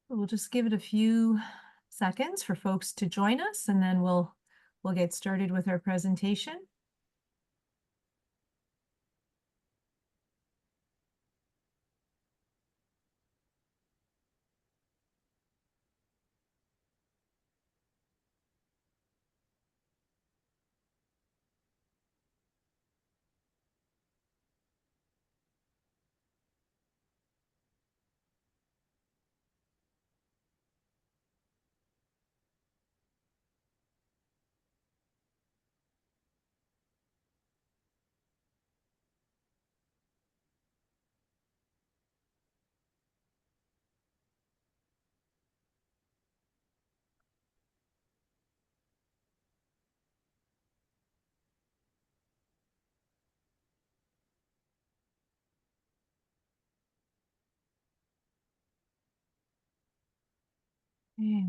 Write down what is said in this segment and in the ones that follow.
We'll just give it a few seconds for folks to join us, and then we'll get started with our presentation. Okay,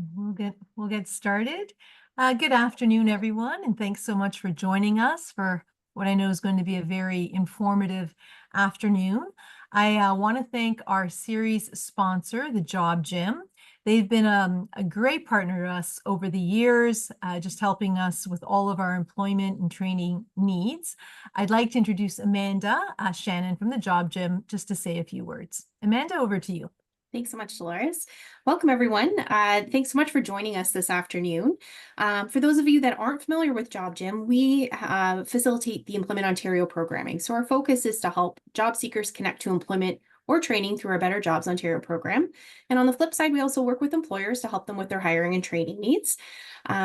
we'll get started. Good afternoon, everyone, and thanks so much for joining us for what I know is going to be a very informative afternoon. I want to thank our series sponsor, the Job Gym. They've been a great partner to us over the years, just helping us with all of our employment and training needs. I'd like to introduce Amanda Shannon from the Job Gym just to say a few words. Amanda, over to you. Thanks so much, Dolores. Welcome, everyone. Thanks so much for joining us this afternoon. For those of you that aren't familiar with Job Gym, we facilitate the Employment Ontario programming. So our focus is to help job seekers connect to employment or training through our Better Jobs Ontario program. And on the flip side, we also work with employers to help them with their hiring and training needs.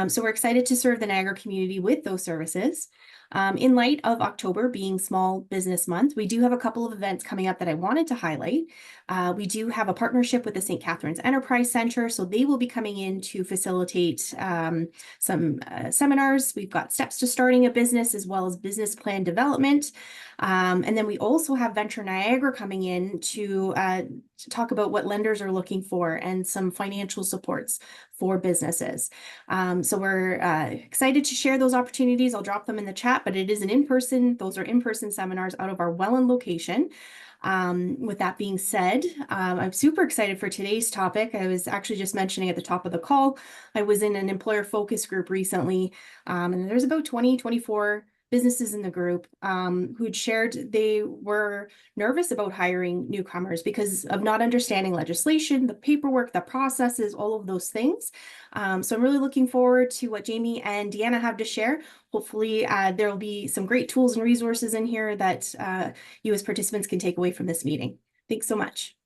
So we're excited to serve the Niagara community with those services. In light of October being Small Business Month, we do have a couple of events coming up that I wanted to highlight. We do have a partnership with the St. Catharines Enterprise Center, so they will be coming in to facilitate some seminars. We've got steps to starting a business as well as business plan development. And then we also have Venture Niagara coming in to talk about what lenders are looking for and some financial supports for businesses. So we're excited to share those opportunities. I'll drop them in the chat, but it is those are in-person seminars out of our Welland location. With that being said, I'm super excited for today's topic. I was actually just mentioning at the top of the call, I was in an employer focus group recently, and there's about 24 businesses in the group who'd shared they were nervous about hiring newcomers because of not understanding legislation, the paperwork, the processes, all of those things. So I'm really looking forward to what Jamie and Deanna have to share. Hopefully there will be some great tools and resources in here that you as participants can take away from this meeting. Thanks so much.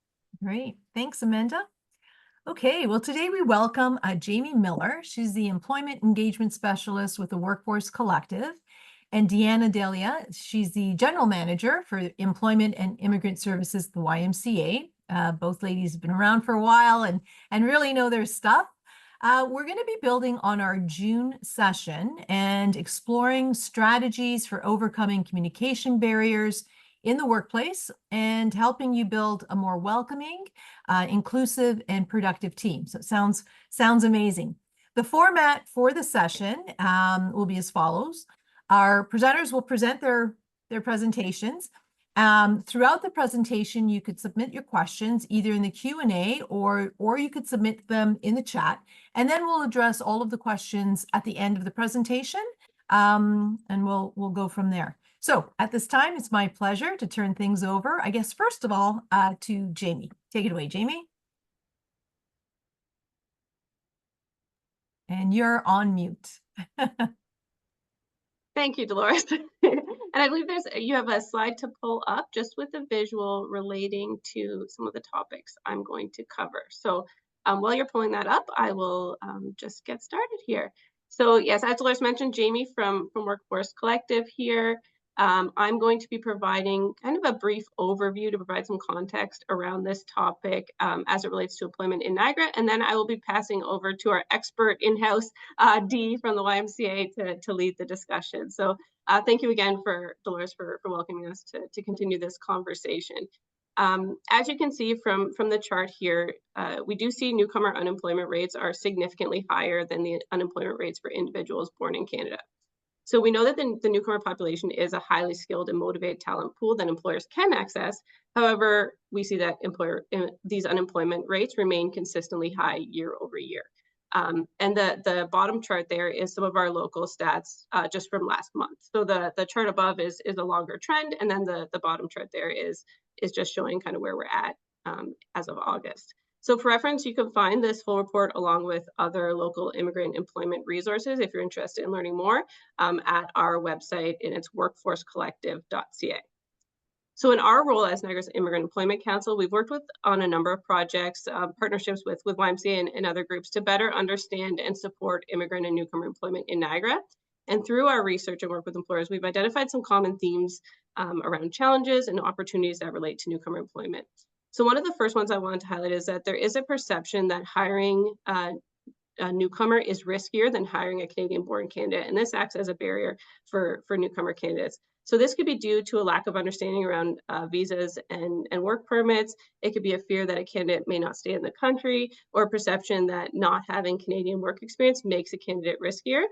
Great. Thanks, Amanda. Okay, well, today we welcome Jamie Miller. She's the Employment Engagement Specialist with the Workforce Collective. And Deanna Delia, she's the General Manager for Employment and Immigrant Services at the YMCA. Both ladies have been around for a while and really know their stuff. We're going to be building on our June session and exploring strategies for overcoming communication barriers in the workplace and helping you build a more welcoming, inclusive, and productive team. So it sounds amazing. The format for the session will be as follows. Our presenters will present their presentations. Throughout the presentation, you could submit your questions either in the Q&A or you could submit them in the chat. And then we'll address all of the questions at the end of the presentation, and we'll go from there. So at this time, it's my pleasure to turn things over, I guess, first of all, to Jamie. Take it away, Jamie. And you're on mute. Thank you, Dolores. And I believe you have a slide to pull up just with a visual relating to some of the topics I'm going to cover. So while you're pulling that up, I will just get started here. So yes, as Dolores mentioned, Jamie from Workforce Collective here. I'm going to be providing kind of a brief overview to provide some context around this topic as it relates to employment in Niagara. And then I will be passing over to our expert in-house, Dee from the YMCA to lead the discussion. So thank you again, Dolores, for welcoming us to continue this conversation. As you can see from the chart here, we do see newcomer unemployment rates are significantly higher than the unemployment rates for individuals born in Canada. So we know that the newcomer population is a highly skilled and motivated talent pool that employers can access. However, we see that these unemployment rates remain consistently high year over year. And the bottom chart there is some of our local stats just from last month. So the chart above is a longer trend, and then the bottom chart there is just showing kind of where we're at as of August. So for reference, you can find this full report along with other local immigrant employment resources if you're interested in learning more at our website, and it's workforcecollective.ca. So in our role as Niagara's Immigrant Employment Council, we've worked on a number of projects, partnerships with YMCA and other groups to better understand and support immigrant and newcomer employment in Niagara. And through our research and work with employers, we've identified some common themes around challenges and opportunities that relate to newcomer employment. So one of the first ones I wanted to highlight is that there is a perception that hiring a newcomer is riskier than hiring a Canadian-born candidate, and this acts as a barrier for newcomer candidates. So this could be due to a lack of understanding around visas and work permits. It could be a fear that a candidate may not stay in the country, or a perception that not having Canadian work experience makes a candidate riskier.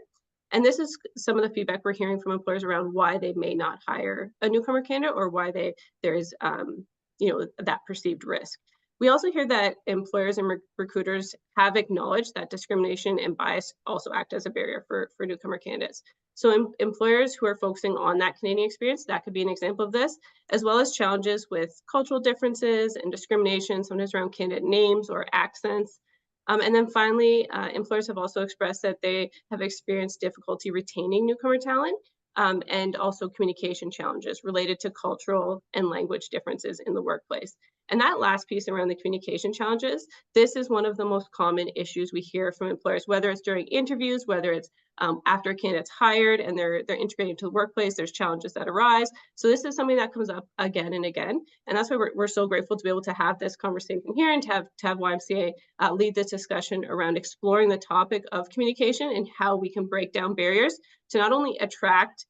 And this is some of the feedback we're hearing from employers around why they may not hire a newcomer candidate, or why there is that perceived risk. We also hear that employers and recruiters have acknowledged that discrimination and bias also act as a barrier for newcomer candidates. So employers who are focusing on that Canadian experience, that could be an example of this, as well as challenges with cultural differences and discrimination, sometimes around candidate names or accents. And then finally, employers have also expressed that they have experienced difficulty retaining newcomer talent, and also communication challenges related to cultural and language differences in the workplace. And that last piece around the communication challenges, this is one of the most common issues we hear from employers, whether it's during interviews, whether it's after a candidate's hired and they're integrated to the workplace, there's challenges that arise. So this is something that comes up again and again. And that's why we're so grateful to be able to have this conversation here and to have YMCA lead this discussion around exploring the topic of communication and how we can break down barriers to not only attract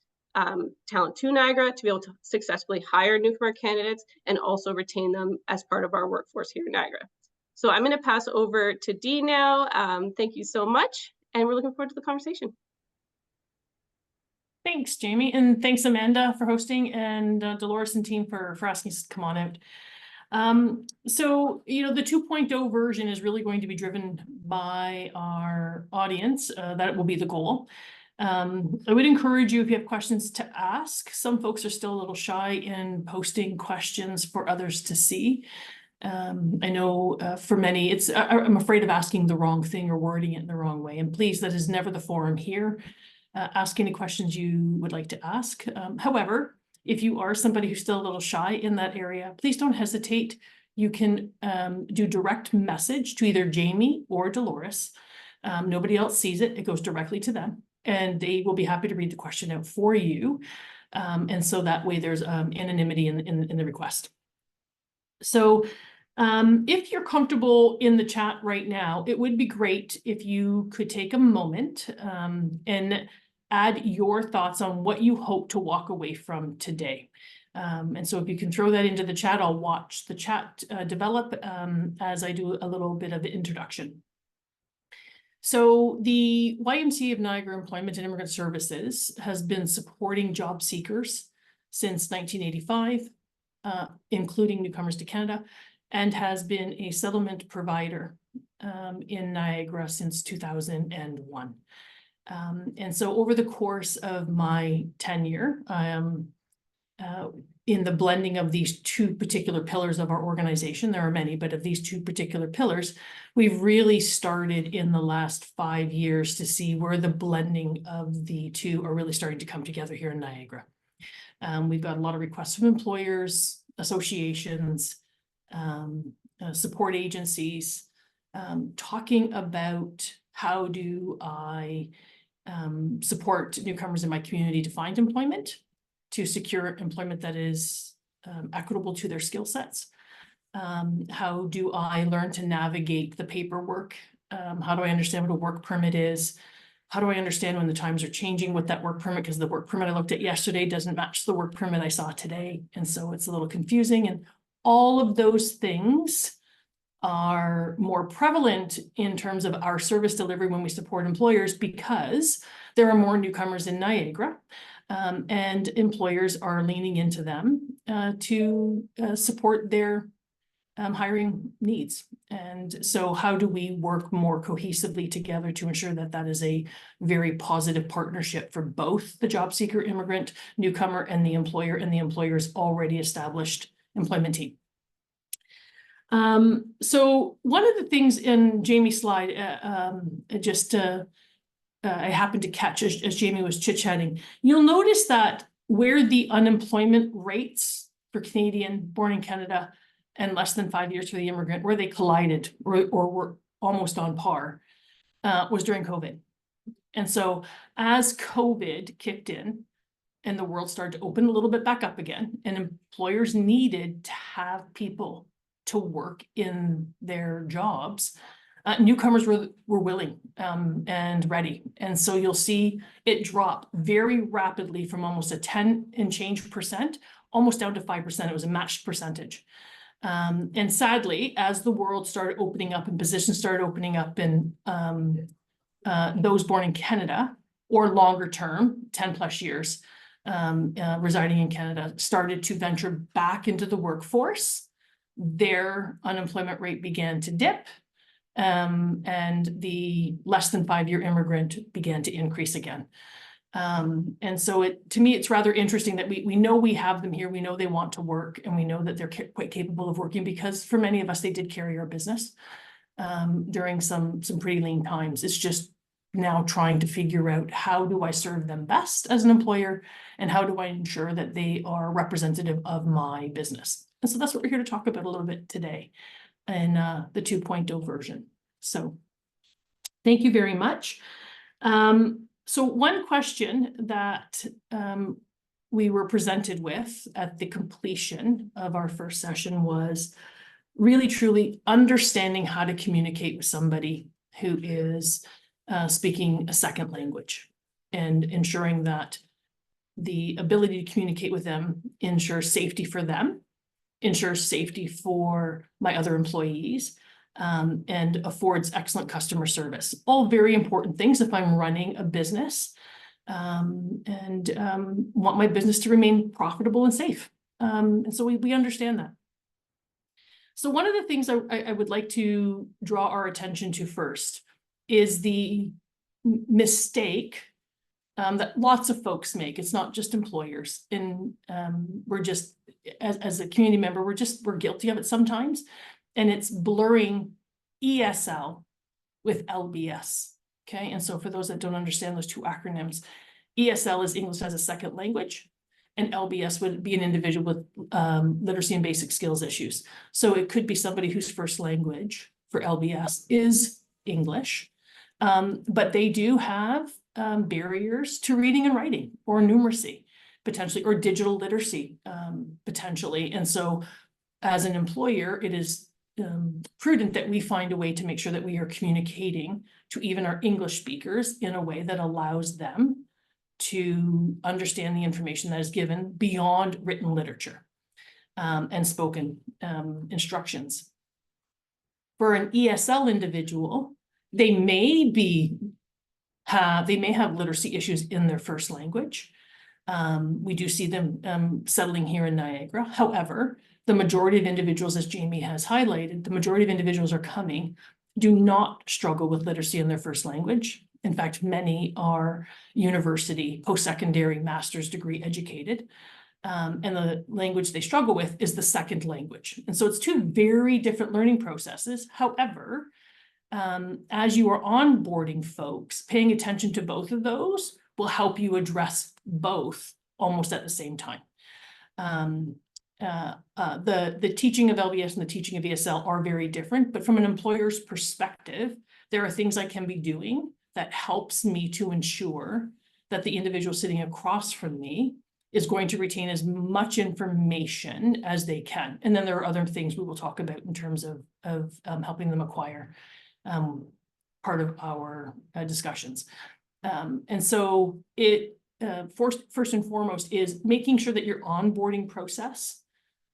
talent to Niagara, to be able to successfully hire newcomer candidates and also retain them as part of our workforce here in Niagara. So I'm going to pass over to Dee now. Thank you so much, and we're looking forward to the conversation. Thanks, Jamie, and thanks, Amanda, for hosting, and Dolores and team for asking us to come on out. So, the 2.0 version is really going to be driven by our audience. That will be the goal. I would encourage you, if you have questions, to ask. Some folks are still a little shy in posting questions for others to see. I know for many, I'm afraid of asking the wrong thing or wording it in the wrong way. And please, that is never the forum here. Ask any questions you would like to ask. However, if you are somebody who's still a little shy in that area, please don't hesitate. You can do direct message to either Jamie or Dolores. Nobody else sees it. It goes directly to them, and they will be happy to read the question out for you. And so that way there's anonymity in the request. So if you're comfortable in the chat right now, it would be great if you could take a moment and add your thoughts on what you hope to walk away from today. And so if you can throw that into the chat, I'll watch the chat develop as I do a little bit of the introduction. So the YMCA of Niagara Employment and Immigrant Services has been supporting job seekers since 1985, including newcomers to Canada, and has been a settlement provider in Niagara since 2001. And so over the course of my tenure, I am in the blending of these two particular pillars of our organization. There are many, but of these two particular pillars, we've really started in the last 5 years to see where the blending of the two are really starting to come together here in Niagara. We've got a lot of requests from employers, associations, support agencies, talking about how do I support newcomers in my community to find employment, to secure employment that is equitable to their skill sets. How do I learn to navigate the paperwork? How do I understand what a work permit is? How do I understand when the times are changing with that work permit? Because the work permit I looked at yesterday doesn't match the work permit I saw today. And so it's a little confusing. And all of those things are more prevalent in terms of our service delivery when we support employers, because there are more newcomers in Niagara, and employers are leaning into them to support their hiring needs. And so how do we work more cohesively together to ensure that that is a very positive partnership for both the job seeker, immigrant, newcomer, and the employer's already established employment team? So one of the things in Jamie's slide, I happened to catch as Jamie was chit-chatting, you'll notice that where the unemployment rates for Canadian born in Canada and less than 5 years for the immigrant, where they collided or were almost on par, was during COVID. And so as COVID kicked in and the world started to open a little bit back up again, and employers needed to have people to work in their jobs, newcomers were willing and ready. And so you'll see it drop very rapidly from almost a 10 and change percent, almost down to 5%. It was a matched percentage. And sadly, as the world started opening up and positions started opening up, and those born in Canada or longer term, 10 plus years, residing in Canada, started to venture back into the workforce, their unemployment rate began to dip, and the less than 5 year immigrant began to increase again. And so to me, it's rather interesting that we know we have them here. We know they want to work, and we know that they're quite capable of working, because for many of us, they did carry our business during some pretty lean times. It's just now trying to figure out, how do I serve them best as an employer, and how do I ensure that they are representative of my business? And so that's what we're here to talk about a little bit today in the 2.0 version. So thank you very much. So one question that we were presented with at the completion of our first session was really truly understanding how to communicate with somebody who is speaking a second language, and ensuring that the ability to communicate with them ensures safety for them, ensures safety for my other employees, and affords excellent customer service. All very important things if I'm running a business and want my business to remain profitable and safe. And so we understand that. So one of the things I would like to draw our attention to first is the mistake that lots of folks make. It's not just employers, and we're just, as a community member, we're guilty of it sometimes, and it's blurring ESL with LBS. Okay, and so for those that don't understand those two acronyms, ESL is English as a second language, and LBS would be an individual with literacy and basic skills issues. So it could be somebody whose first language for LBS is English, but they do have barriers to reading and writing, or numeracy potentially, or digital literacy potentially. And so as an employer, it is prudent that we find a way to make sure that we are communicating to even our English speakers in a way that allows them to understand the information that is given beyond written literature and spoken instructions. For an ESL individual, they may have literacy issues in their first language. We do see them settling here in Niagara. However, the majority of individuals, as Jamie has highlighted, the majority of individuals do not struggle with literacy in their first language. In fact, many are university, post-secondary, master's degree educated. And the language they struggle with is the second language. And so it's two very different learning processes. However, as you are onboarding folks, paying attention to both of those will help you address both almost at the same time. The teaching of LBS and the teaching of ESL are very different, but from an employer's perspective, there are things I can be doing that helps me to ensure that the individual sitting across from me is going to retain as much information as they can. And then there are other things we will talk about in terms of helping them acquire part of our discussions. And so it first and foremost is making sure that your onboarding process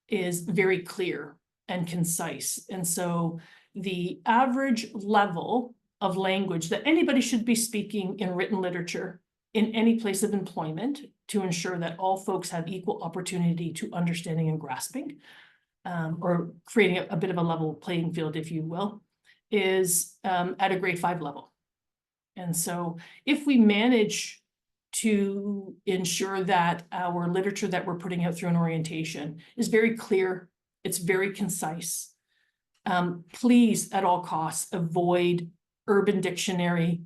is very clear and concise. And so the average level of language that anybody should be speaking in written literature in any place of employment to ensure that all folks have equal opportunity to understanding and grasping, or creating a bit of a level playing field, if you will, is at a grade 5 level. And so if we manage to ensure that our literature that we're putting out through an orientation is very clear, it's very concise, please at all costs avoid urban dictionary,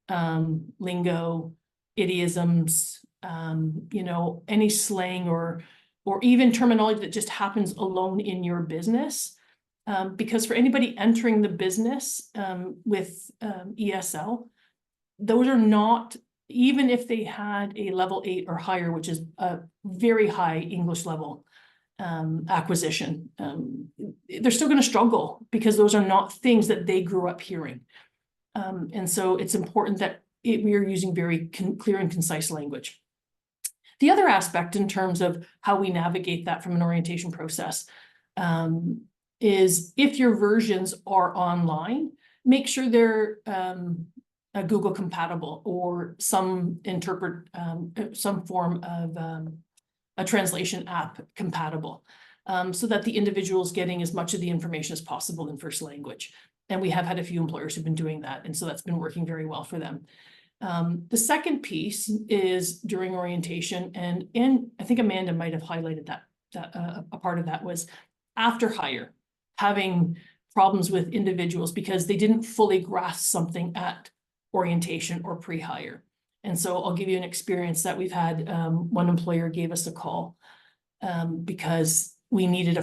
lingo, idiosms, any slang or even terminology that just happens alone in your business. Because for anybody entering the business with ESL, those are not, even if they had a level 8 or higher, which is a very high English level acquisition, they're still going to struggle because those are not things that they grew up hearing. And so it's important that we are using very clear and concise language. The other aspect in terms of how we navigate that from an orientation process is if your versions are online, make sure they're Google compatible or some form of a translation app compatible, so that the individual is getting as much of the information as possible in first language. And we have had a few employers who've been doing that, and so that's been working very well for them. The second piece is during orientation, and I think Amanda might have highlighted that a part of that was after hire, having problems with individuals because they didn't fully grasp something at orientation or pre-hire. And so I'll give you an experience that we've had. One employer gave us a call because we needed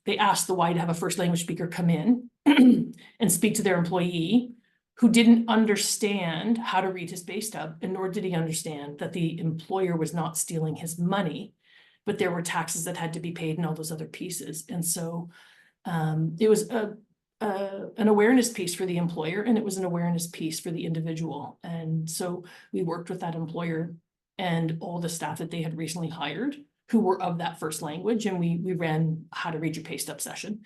they asked the Y to have a first language speaker come in and speak to their employee who didn't understand how to read his pay stub, and nor did he understand that the employer was not stealing his money, but there were taxes that had to be paid and all those other pieces. And so it was an awareness piece for the employer, and it was an awareness piece for the individual. And so we worked with that employer and all the staff that they had recently hired who were of that first language, and we ran how to read your pay stub session.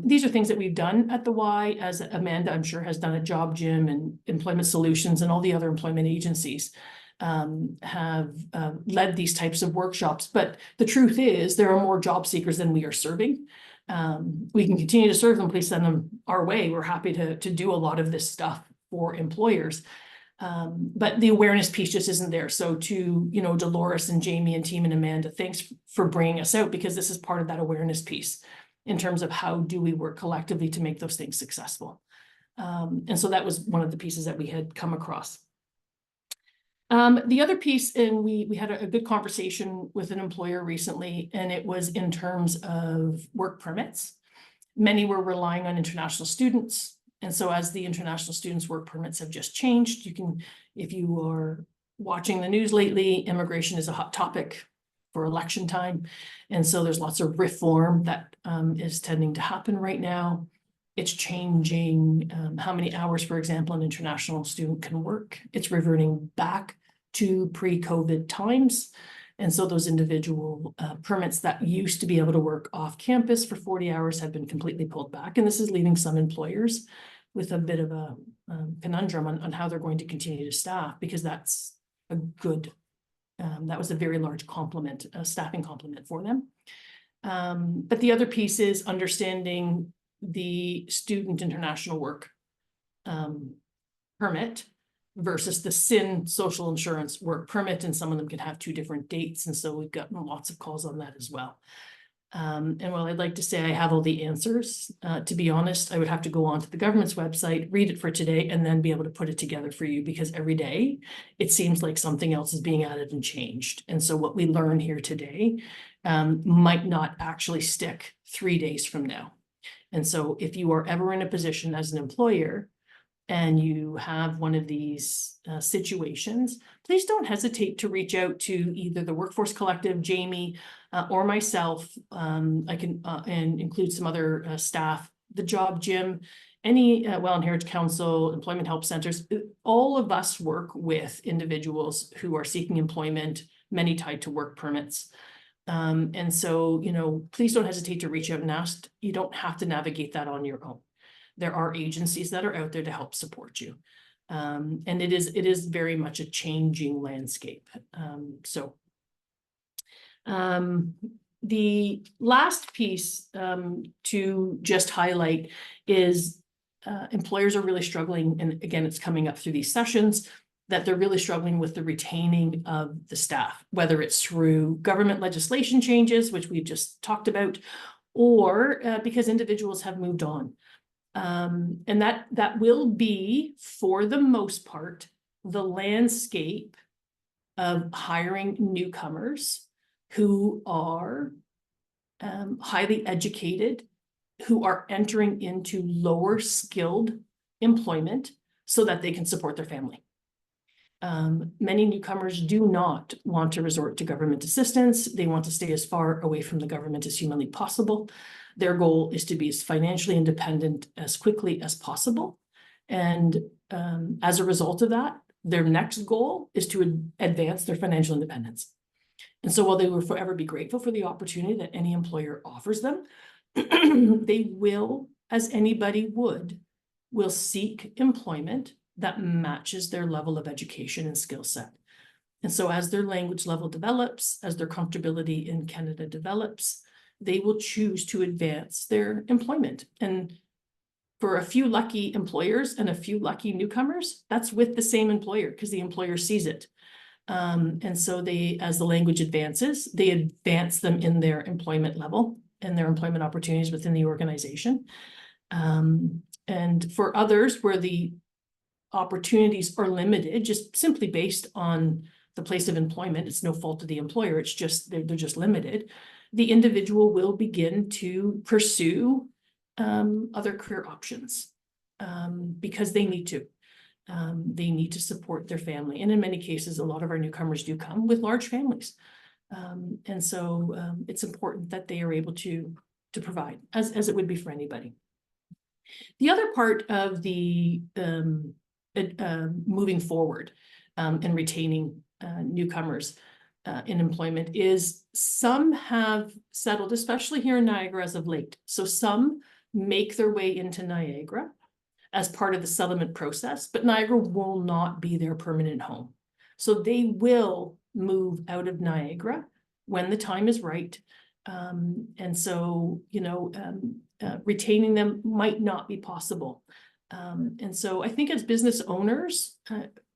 These are things that we've done at the Y, as Amanda, I'm sure, has done at Job Gym and Employment Solutions and all the other employment agencies have led these types of workshops. But the truth is there are more job seekers than we are serving. We can continue to serve them, please send them our way. We're happy to do a lot of this stuff for employers. But the awareness piece just isn't there. So to, Dolores and Jamie and team and Amanda, thanks for bringing us out, because this is part of that awareness piece in terms of how do we work collectively to make those things successful. And so that was one of the pieces that we had come across. The other piece, and we had a good conversation with an employer recently, and it was in terms of work permits. Many were relying on international students. And so as the international students' work permits have just changed, if you are watching the news lately, immigration is a hot topic for election time. And so there's lots of reform that is tending to happen right now. It's changing how many hours, for example, an international student can work. It's reverting back to pre-COVID times. And so those individual permits that used to be able to work off campus for 40 hours have been completely pulled back. And this is leaving some employers with a bit of a conundrum on how they're going to continue to staff, because that's a good, that was a very large complement, staffing complement for them. But the other piece is understanding the student international work permit versus the SIN social insurance work permit, and some of them can have two different dates. And so we've gotten lots of calls on that as well. And while I'd like to say I have all the answers, to be honest, I would have to go onto the government's website, read it for today, and then be able to put it together for you, because every day it seems like something else is being added and changed. And so what we learn here today might not actually stick 3 days from now. And so if you are ever in a position as an employer and you have one of these situations, please don't hesitate to reach out to either the Workforce Collective, Jamie, or myself. I can and include some other staff, the Job Gym, any Well and Heritage Council, Employment Help Centers. All of us work with individuals who are seeking employment, many tied to work permits. And so, please don't hesitate to reach out and ask. You don't have to navigate that on your own. There are agencies that are out there to help support you. And it is very much a changing landscape. The last piece to just highlight is employers are really struggling, and again, it's coming up through these sessions, that they're really struggling with the retaining of the staff, whether it's through government legislation changes, which we've just talked about, or because individuals have moved on. And that will be, for the most part, the landscape of hiring newcomers who are highly educated, who are entering into lower skilled employment so that they can support their family. Many newcomers do not want to resort to government assistance. They want to stay as far away from the government as humanly possible. Their goal is to be as financially independent as quickly as possible. And as a result of that, their next goal is to advance their financial independence. And so while they will forever be grateful for the opportunity that any employer offers them, they will, as anybody will seek employment that matches their level of education and skill set. And so as their language level develops, as their comfortability in Canada develops, they will choose to advance their employment. And for a few lucky employers and a few lucky newcomers, that's with the same employer because the employer sees it. And so as the language advances, they advance them in their employment level and their employment opportunities within the organization. And for others, where the opportunities are limited, just simply based on the place of employment, it's no fault of the employer, it's just they're just limited. The individual will begin to pursue other career options because they need to. They need to support their family. And in many cases, a lot of our newcomers do come with large families. And so it's important that they are able to provide, as it would be for anybody. The other part of the moving forward and retaining newcomers in employment is some have settled, especially here in Niagara as of late. So some make their way into Niagara as part of the settlement process, but Niagara will not be their permanent home. So they will move out of Niagara when the time is right. And so, retaining them might not be possible. And so I think as business owners,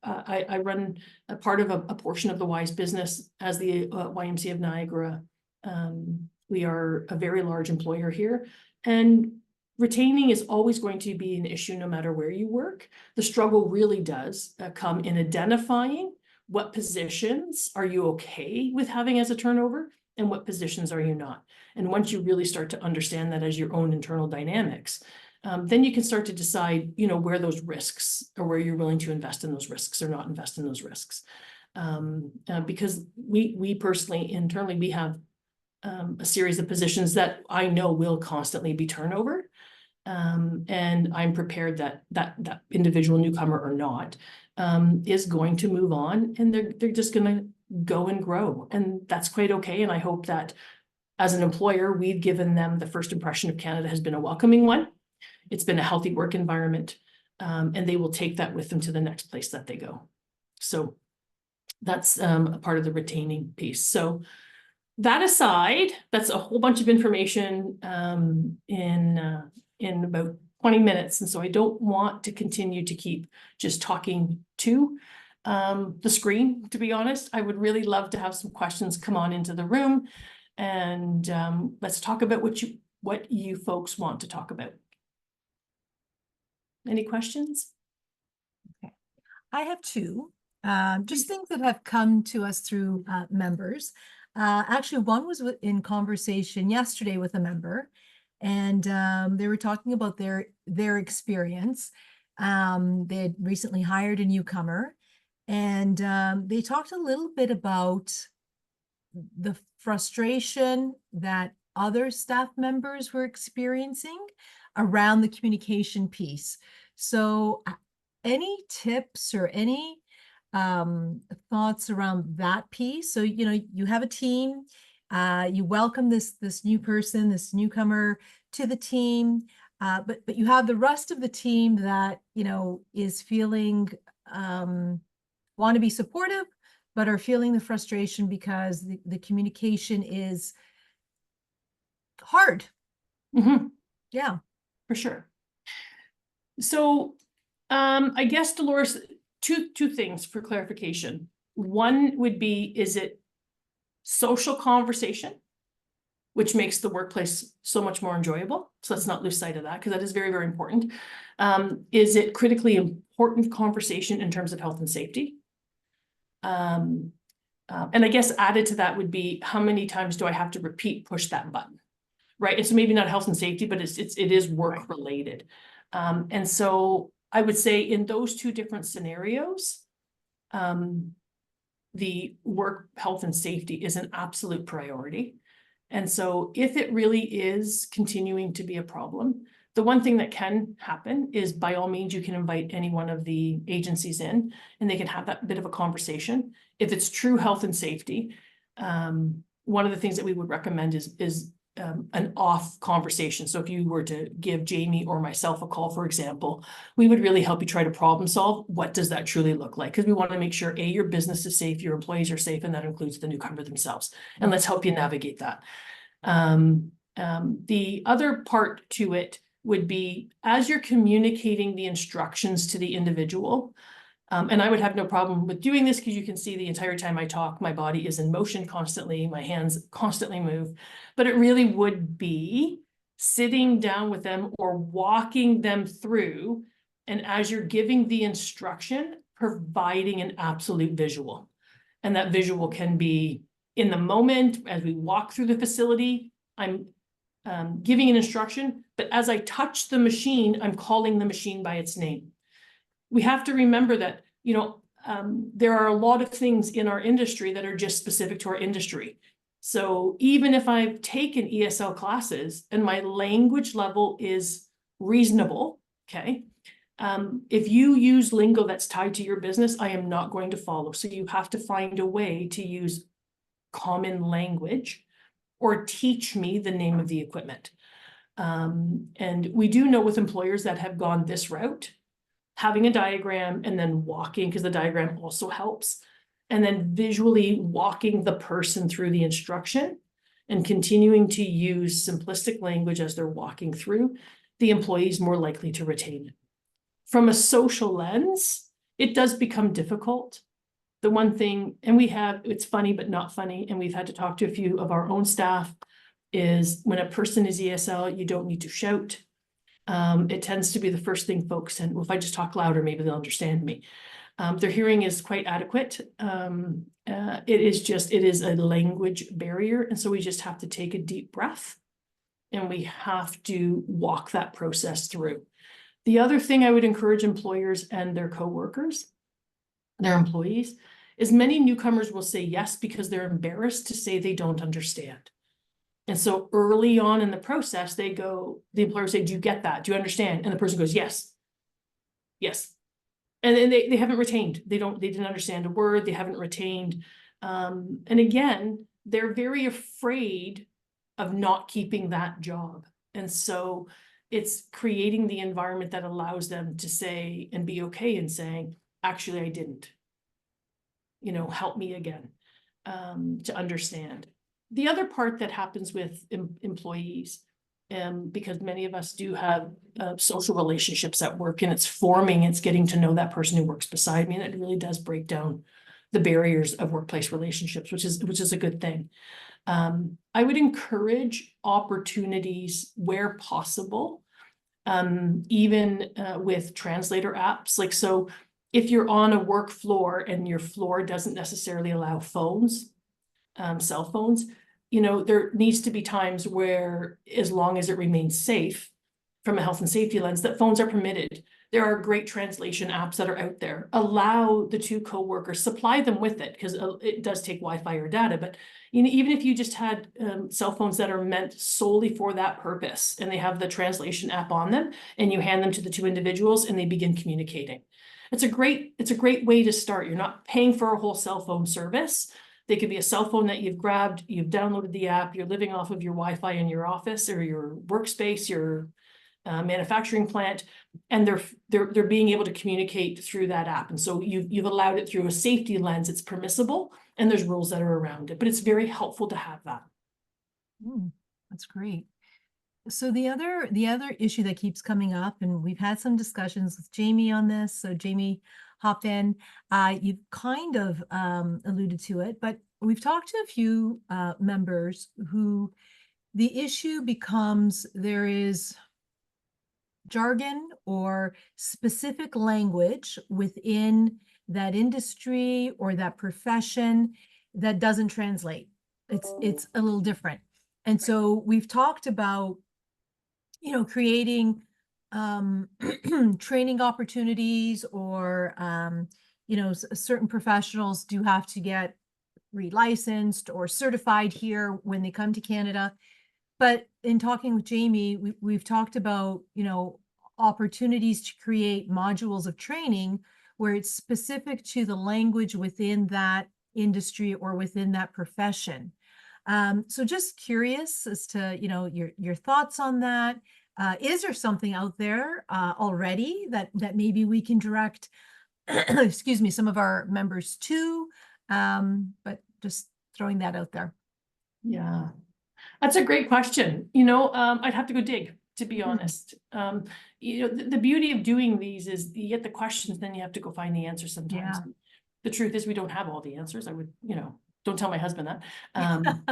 I run a part of a portion of the WISE business as the YMCA of Niagara. We are a very large employer here, and retaining is always going to be an issue no matter where you work. The struggle really does come in identifying what positions are you okay with having as a turnover and what positions are you not. And once you really start to understand that as your own internal dynamics, then you can start to decide, where those risks or where you're willing to invest in those risks or not invest in those risks. Because we personally, internally, we have a series of positions that I know will constantly be turnover. And I'm prepared that individual newcomer or not is going to move on, and they're just going to go and grow, and that's quite okay. And I hope that as an employer, we've given them the first impression of Canada has been a welcoming one. It's been a healthy work environment, and they will take that with them to the next place that they go. So that's a part of the retaining piece. So that aside, that's a whole bunch of information in about 20 minutes. And so I don't want to continue to keep just talking to the screen, to be honest. I would really love to have some questions come on into the room, and let's talk about what you folks want to talk about. Any questions? Okay. I have two, just things that have come to us through members. Actually, one was in conversation yesterday with a member, and they were talking about their experience. They had recently hired a newcomer, and they talked a little bit about the frustration that other staff members were experiencing around the communication piece. So any tips or any thoughts around that piece? So, you have a team, You welcome this new person, this newcomer to the team, but you have the rest of the team that, you know, is feeling want to be supportive, but are feeling the frustration because the communication is hard. Mhm. Yeah. For sure. So, I guess, Dolores, two things for clarification. One would be, is it social conversation, which makes the workplace so much more enjoyable? So let's not lose sight of that, because that is very, very important. Is it critically important conversation in terms of health and safety? And I guess added to that would be, how many times do I have to push that button? Right, and so maybe not health and safety, but it is work related. And so I would say in those two different scenarios, the work health and safety is an absolute priority. And so if it really is continuing to be a problem, the one thing that can happen is, by all means, you can invite any one of the agencies in and they can have that bit of a conversation. If it's true health and safety, one of the things that we would recommend is an off conversation. So if you were to give Jamie or myself a call, for example, we would really help you try to problem solve. What does that truly look like? Because we want to make sure, A, your business is safe, your employees are safe, and that includes the newcomer themselves. And let's help you navigate that. The other part to it would be, as you're communicating the instructions to the individual, and I would have no problem with doing this, because you can see the entire time I talk, my body is in motion constantly, my hands constantly move, but it really would be sitting down with them or walking them through, and as you're giving the instruction, providing an absolute visual. And that visual can be in the moment, as we walk through the facility, I'm giving an instruction, but as I touch the machine, I'm calling the machine by its name. We have to remember that, you know, there are a lot of things in our industry that are just specific to our industry. So even if I've taken ESL classes and my language level is reasonable, okay, if you use lingo that's tied to your business, I am not going to follow. So you have to find a way to use common language or teach me the name of the equipment. And we do know with employers that have gone this route, having a diagram and then walking, because the diagram also helps, and then visually walking the person through the instruction and continuing to use simplistic language as they're walking through, the employee is more likely to retain it. From a social lens, it does become difficult. The one thing, and it's funny but not funny, and we've had to talk to a few of our own staff, is when a person is ESL, you don't need to shout. It tends to be the first thing folks tend, well, if I just talk louder, maybe they'll understand me. Their hearing is quite adequate. It is a language barrier. And so we just have to take a deep breath and we have to walk that process through. The other thing I would encourage employers and their coworkers, their employees, is many newcomers will say yes because they're embarrassed to say they don't understand. And so early on in the process, the employer say, do you get that? Do you understand? And the person goes, yes. Yes. And then they haven't retained. They didn't understand a word. They haven't retained. And again, they're very afraid of not keeping that job. And so it's creating the environment that allows them to say and be okay in saying, actually, I didn't. You know, help me again, to understand. The other part that happens with employees, because many of us do have social relationships at work, and it's getting to know that person who works beside me, and it really does break down the barriers of workplace relationships, which is a good thing. I would encourage opportunities where possible, even with translator apps. Like, so if you're on a work floor and your floor doesn't necessarily allow phones, cell phones, you know, there needs to be times where, as long as it remains safe from a health and safety lens, that phones are permitted. There are great translation apps that are out there. Allow the two co-workers, supply them with it, because it does take Wi-Fi or data, but you know, even if you just had cell phones that are meant solely for that purpose, and they have the translation app on them, and you hand them to the two individuals and they begin communicating. It's a great way to start. You're not paying for a whole cell phone service, They could be a cell phone that you've grabbed, you've downloaded the app, you're living off of your Wi-Fi in your office or your workspace, your manufacturing plant, and they're being able to communicate through that app. And so you've allowed it through a safety lens. It's permissible, and there's rules that are around it, but it's very helpful to have that. That's great. So the other issue that keeps coming up, and we've had some discussions with Jamie on this. So Jamie hopped in. You've kind of alluded to it, but we've talked to a few members who the issue becomes there is jargon or specific language within that industry or that profession that doesn't translate. It's a little different. And so we've talked about, creating training opportunities or, certain professionals do have to get relicensed or certified here when they come to Canada. But in talking with Jamie, we've talked about, opportunities to create modules of training where it's specific to the language within that industry or within that profession. So just curious as to, your thoughts on that. Is there something out there already that maybe we can direct, excuse me, some of our members to? But just throwing that out there. Yeah, that's a great question. I'd have to go dig, to be honest. The beauty of doing these is you get the questions, then you have to go find the answers sometimes. Yeah. The truth is we don't have all the answers. I would, don't tell my husband that,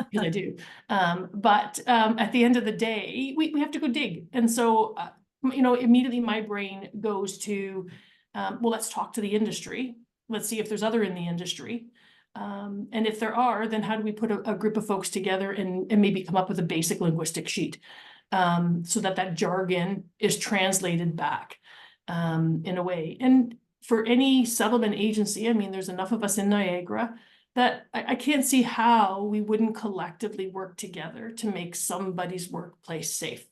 because I do. But at the end of the day, we have to go dig. And so, immediately my brain goes to, well, let's talk to the industry. Let's see if there's other in the industry. And if there are, then how do we put a group of folks together and maybe come up with a basic linguistic sheet so that jargon is translated back in a way. And for any settlement agency, there's enough of us in Niagara that I can't see how we wouldn't collectively work together to make somebody's workplace safe.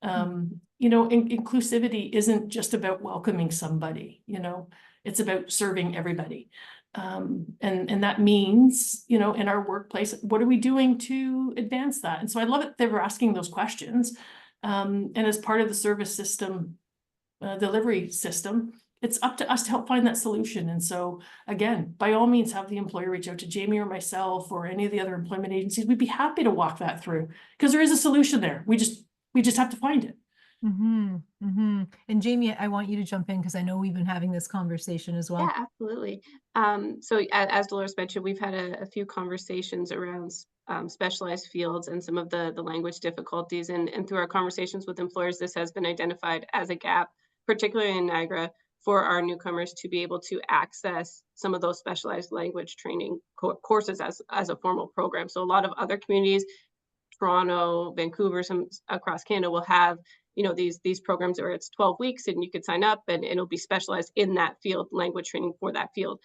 Inclusivity isn't just about welcoming somebody, it's about serving everybody. And that means, in our workplace, what are we doing to advance that? And so I love it that we're asking those questions. And as part of the service system, delivery system, it's up to us to help find that solution. And so again, by all means, have the employer reach out to Jamie or myself or any of the other employment agencies. We'd be happy to walk that through because there is a solution there. We just have to find it. And Jamie, I want you to jump in because I know we've been having this conversation as well. Yeah, absolutely. So as Dolores mentioned, we've had a few conversations around specialized fields and some of the language difficulties. And through our conversations with employers, this has been identified as a gap, particularly in Niagara, for our newcomers to be able to access some of those specialized language training courses as a formal program. So a lot of other communities, Toronto, Vancouver, some across Canada will have these programs where it's 12 weeks and you could sign up and it'll be specialized in that field, language training for that field.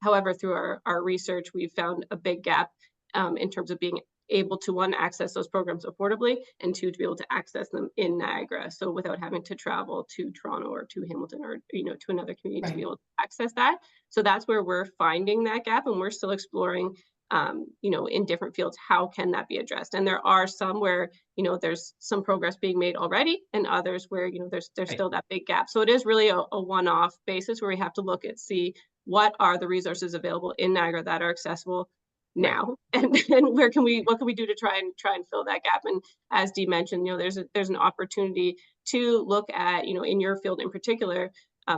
However, through our research, we've found a big gap in terms of being able to, one, access those programs affordably, and two, to be able to access them in Niagara. So without having to travel to Toronto or to Hamilton or, to another community to be able to access that. So that's where we're finding that gap, and we're still exploring in different fields, how can that be addressed? And there are some where, there's some progress being made already, and others where, there's still that big gap. So it is really a one-off basis where we have to look at, see what are the resources available in Niagara that are accessible now, and what can we do to try and fill that gap. And as Dee mentioned, there's an opportunity to look at, in your field in particular,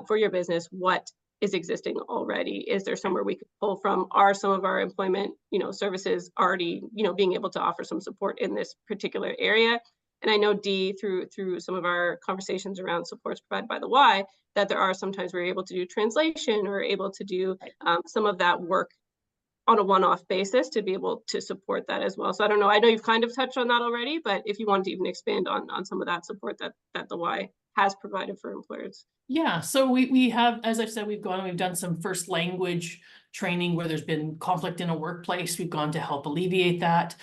for your business, what is existing already. Is there somewhere we could pull from? Are some of our employment, services already, being able to offer some support in this particular area? And I know Dee, through some of our conversations around supports provided by the Y, that there are sometimes we're able to do translation or able to do some of that work on a one-off basis to be able to support that as well. So I don't know, I know you've kind of touched on that already, but if you want to even expand on some of that support that the Y has provided for employers. Yeah, so we have, as I've said, we've done some first language training where there's been conflict in a workplace. We've gone to help alleviate that.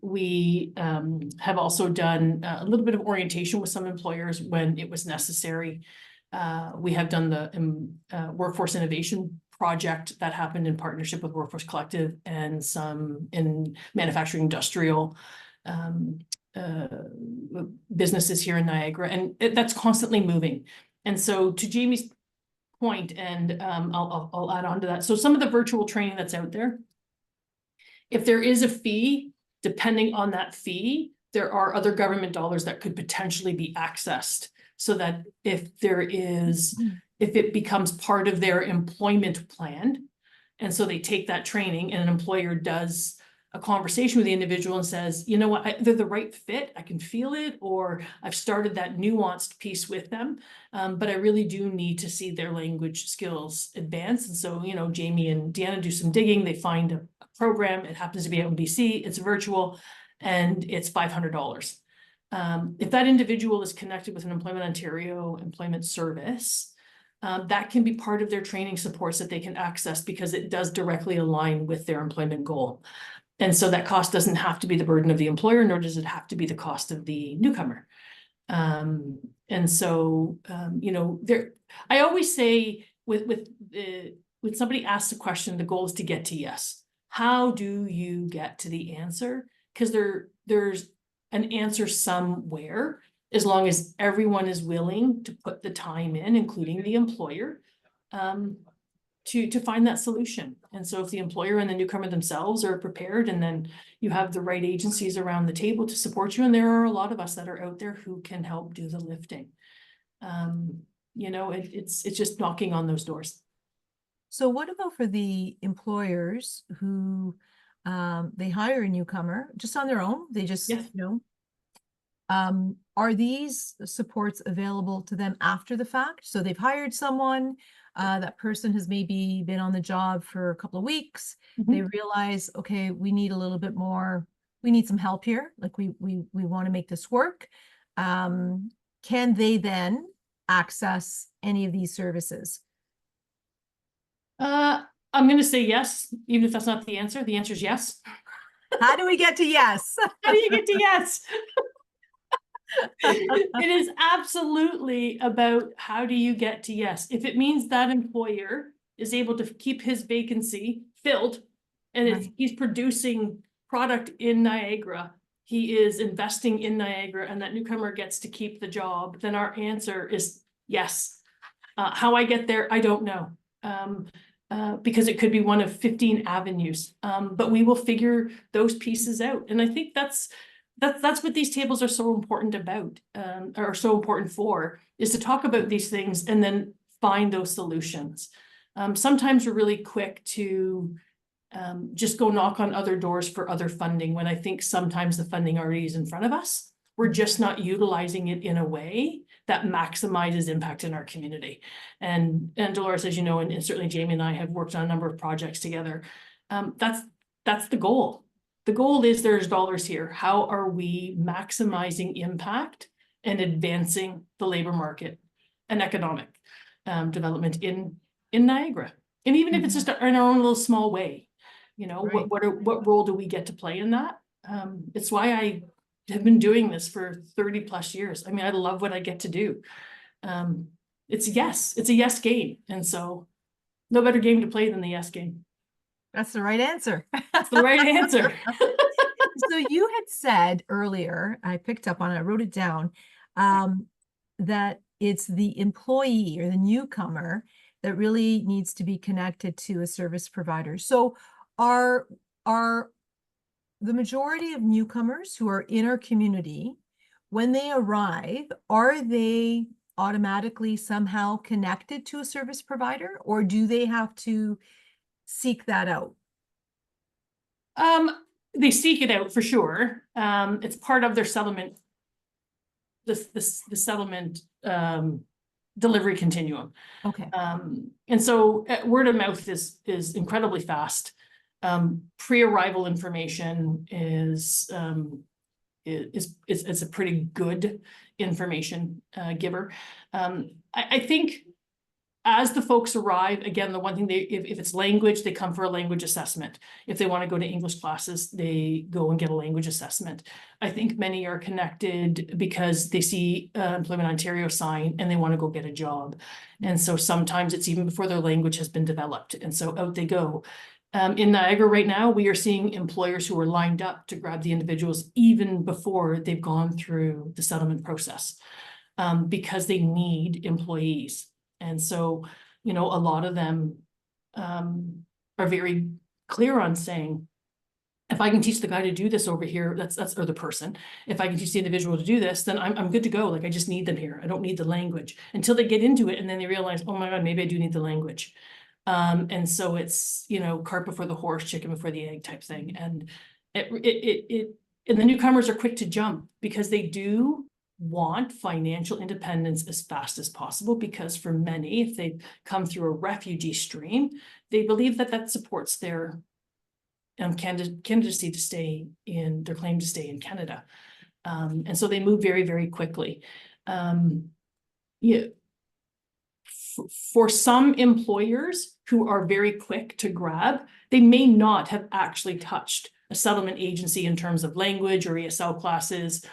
We have also done a little bit of orientation with some employers when it was necessary. We have done the workforce innovation project that happened in partnership with Workforce Collective and some in manufacturing industrial businesses here in Niagara, and that's constantly moving. And so to Jamie's point, and I'll add on to that. So some of the virtual training that's out there, if there is a fee, depending on that fee, there are other government dollars that could potentially be accessed, so that if it becomes part of their employment plan, and so they take that training and an employer does a conversation with the individual and says, you know what, they're the right fit, I can feel it, or I've started that nuanced piece with them, but I really do need to see their language skills advance. And so, you know, Jamie and Deanna do some digging, they find a program, it happens to be out in BC, it's virtual, and it's $500. If that individual is connected with an Employment Ontario employment service, that can be part of their training supports that they can access, because it does directly align with their employment goal. And so that cost doesn't have to be the burden of the employer, nor does it have to be the cost of the newcomer. And so, you know, I always say when somebody asks a question, the goal is to get to yes. How do you get to the answer? Because there's an answer somewhere, as long as everyone is willing to put the time in, including the employer, to find that solution. And so if the employer and the newcomer themselves are prepared, and then you have the right agencies around the table to support you, and there are a lot of us that are out there who can help do the lifting. You know, it's just knocking on those doors. So what about for the employers who they hire a newcomer just on their own? They just, Yes. you know, are these supports available to them after the fact? So they've hired someone, that person has maybe been on the job for a couple of weeks. They realize, okay, we need a little bit more, we need some help here. Like we want to make this work. Can they then access any of these services? I'm going to say yes, even if that's not the answer. The answer is yes. How do we get to yes? How do you get to yes? It is absolutely about how do you get to yes. If it means that employer is able to keep his vacancy filled, and he's producing product in Niagara, he is investing in Niagara, and that newcomer gets to keep the job, then our answer is yes. How I get there, I don't know. Because it could be one of 15 avenues, but we will figure those pieces out. And I think that's what these tables are so important about, or so important for, is to talk about these things and then find those solutions. Sometimes we're really quick to just go knock on other doors for other funding, when I think sometimes the funding already is in front of us. We're just not utilizing it in a way that maximizes impact in our community. And Dolores, as you know, and certainly Jamie and I have worked on a number of projects together. That's the goal. The goal is there's dollars here. How are we maximizing impact and advancing the labor market and economic development in Niagara? And even if it's just in our own little small way, you know, what role do we get to play in that? It's why I have been doing this for 30 plus years. I mean, I love what I get to do. It's a yes game. And so no better game to play than the yes game. That's the right answer. That's the right answer. So you had said earlier, I picked up on it, I wrote it down, that it's the employee or the newcomer that really needs to be connected to a service provider. So are the majority of newcomers who are in our community, when they arrive, are they automatically somehow connected to a service provider, or do they have to seek that out? They seek it out for sure. It's part of their settlement, the settlement delivery continuum. Okay. And so word of mouth is incredibly fast. Pre-arrival information is a pretty good information giver. I think as the folks arrive, again, the one thing if it's language, they come for a language assessment. If they want to go to English classes, they go and get a language assessment. I think many are connected because they see Employment Ontario sign and they want to go get a job. And so sometimes it's even before their language has been developed. And so out they go. In Niagara right now, we are seeing employers who are lined up to grab the individuals even before they've gone through the settlement process, because they need employees. And so, you know, a lot of them are very clear on saying, if I can teach the guy to do this over here, or the person, if I can teach the individual to do this, then I'm good to go. Like, I just need them here. I don't need the language until they get into it. And then they realize, oh my God, maybe I do need the language. And so it's, you know, cart before the horse, chicken before the egg type thing. And and the newcomers are quick to jump because they do want financial independence as fast as possible, because for many, if they come through a refugee stream, they believe that that supports their candidacy to stay in, their claim to stay in Canada. And so they move very, very quickly. Yeah. For some employers who are very quick to grab, they may not have actually touched a settlement agency in terms of language or ESL classes,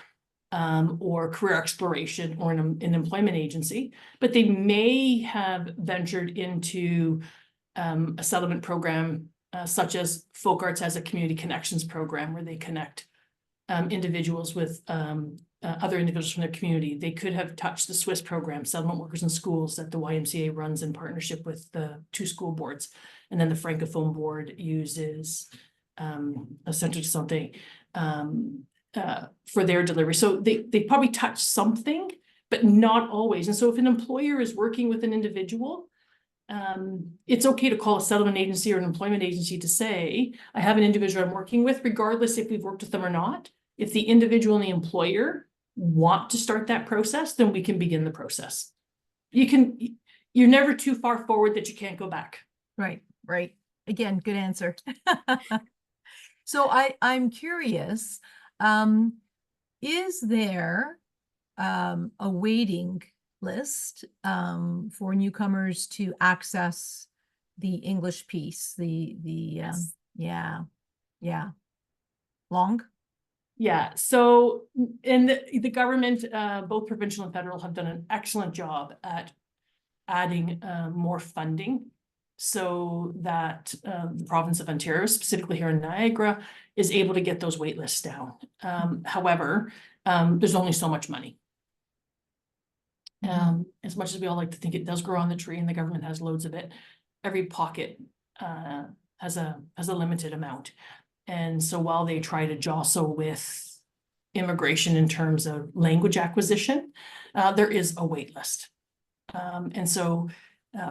or career exploration, or an employment agency, but they may have ventured into a settlement program, such as Folk Arts has a community connections program where they connect individuals with other individuals from their community. They could have touched the Swiss program, Settlement Workers in Schools, that the YMCA runs in partnership with the 2 school boards. And then the Francophone board uses a Centre de Santé for their delivery. So they probably touch something, but not always. And so if an employer is working with an individual, it's okay to call a settlement agency or an employment agency to say, I have an individual I'm working with, regardless if we've worked with them or not. If the individual and the employer want to start that process, then we can begin the process. You're never too far forward that you can't go back. Right, right. Again, good answer. So I'm curious, is there a waiting list for newcomers to access the English piece? Yes. Yeah. Long? Yeah, so in the government, both provincial and federal, have done an excellent job at adding more funding so that the province of Ontario, specifically here in Niagara, is able to get those wait lists down. However, there's only so much money. As much as we all like to think it does grow on the tree and the government has loads of it, every pocket has a limited amount. And so while they try to jostle with immigration in terms of language acquisition, there is a wait list. And so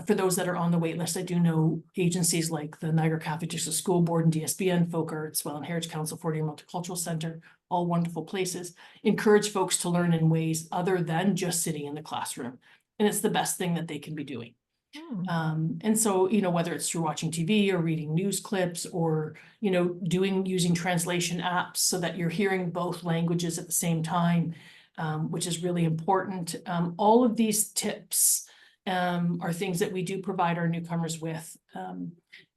for those that are on the wait list, I do know agencies like the Niagara Catholic District School Board and DSBN, Folk Arts, Welland Heritage Council, Fort Erie Multicultural Center, all wonderful places, encourage folks to learn in ways other than just sitting in the classroom. And it's the best thing that they can be doing. And so, you know, whether it's through watching TV or reading news clips, or, you know, using translation apps so that you're hearing both languages at the same time, which is really important. All of these tips are things that we do provide our newcomers with.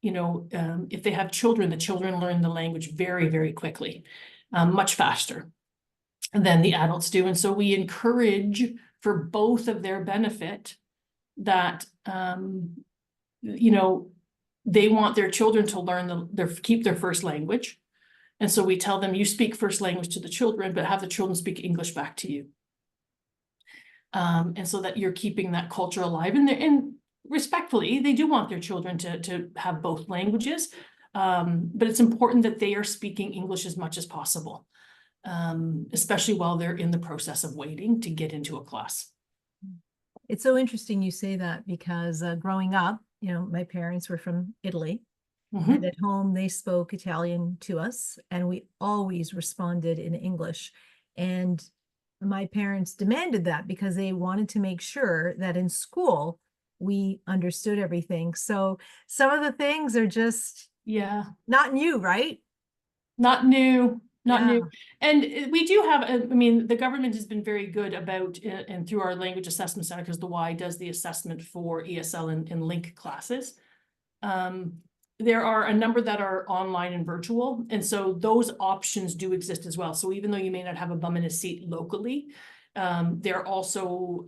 You know, if they have children, the children learn the language very, very quickly, much faster than the adults do. And so we encourage, for both of their benefit, that you know, they want their children to learn keep their first language. And so we tell them, you speak first language to the children, but have the children speak English back to you. And so that you're keeping that culture alive. And respectfully, they do want their children to have both languages. But it's important that they are speaking English as much as possible, especially while they're in the process of waiting to get into a class. It's so interesting you say that, because growing up, you know, my parents were from Italy, and at home they spoke Italian to us, and we always responded in English. And my parents demanded that because they wanted to make sure that in school we understood everything. So some of the things are just not new, right? Not new. not Yeah. new. And we do have, I mean, the government has been very good about, and through our language assessment center, because the Y does the assessment for ESL and link classes. There are a number that are online and virtual, and so those options do exist as well. So even though you may not have a bum in a seat locally, they're also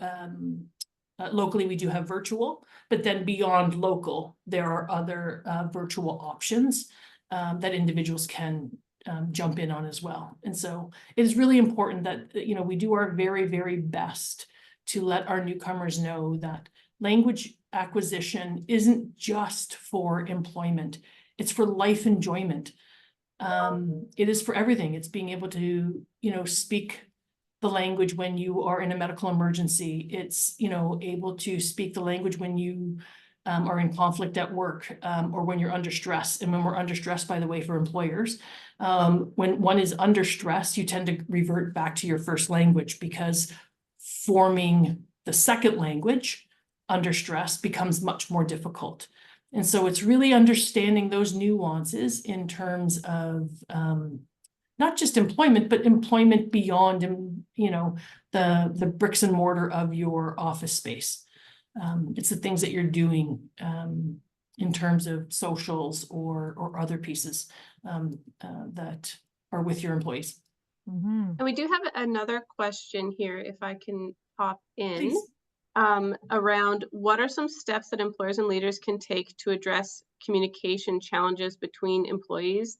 locally we do have virtual, but then beyond local, there are other virtual options that individuals can jump in on as well. And so it is really important that, you know, we do our very, very best to let our newcomers know that language acquisition isn't just for employment, it's for life enjoyment. It is for everything. It's being able to, you know, speak the language when you are in a medical emergency. It's, you know, able to speak the language when you are in conflict at work, or when you're under stress. And when we're under stress, by the way, for employers, when one is under stress, you tend to revert back to your first language, because forming the second language under stress becomes much more difficult. And so it's really understanding those nuances in terms of not just employment, but employment beyond, you know, the bricks and mortar of your office space. It's the things that you're doing in terms of socials or other pieces that are with your employees. Mm-hmm. And we do have another question here, if I can pop in. Please. Around what are some steps that employers and leaders can take to address communication challenges between employees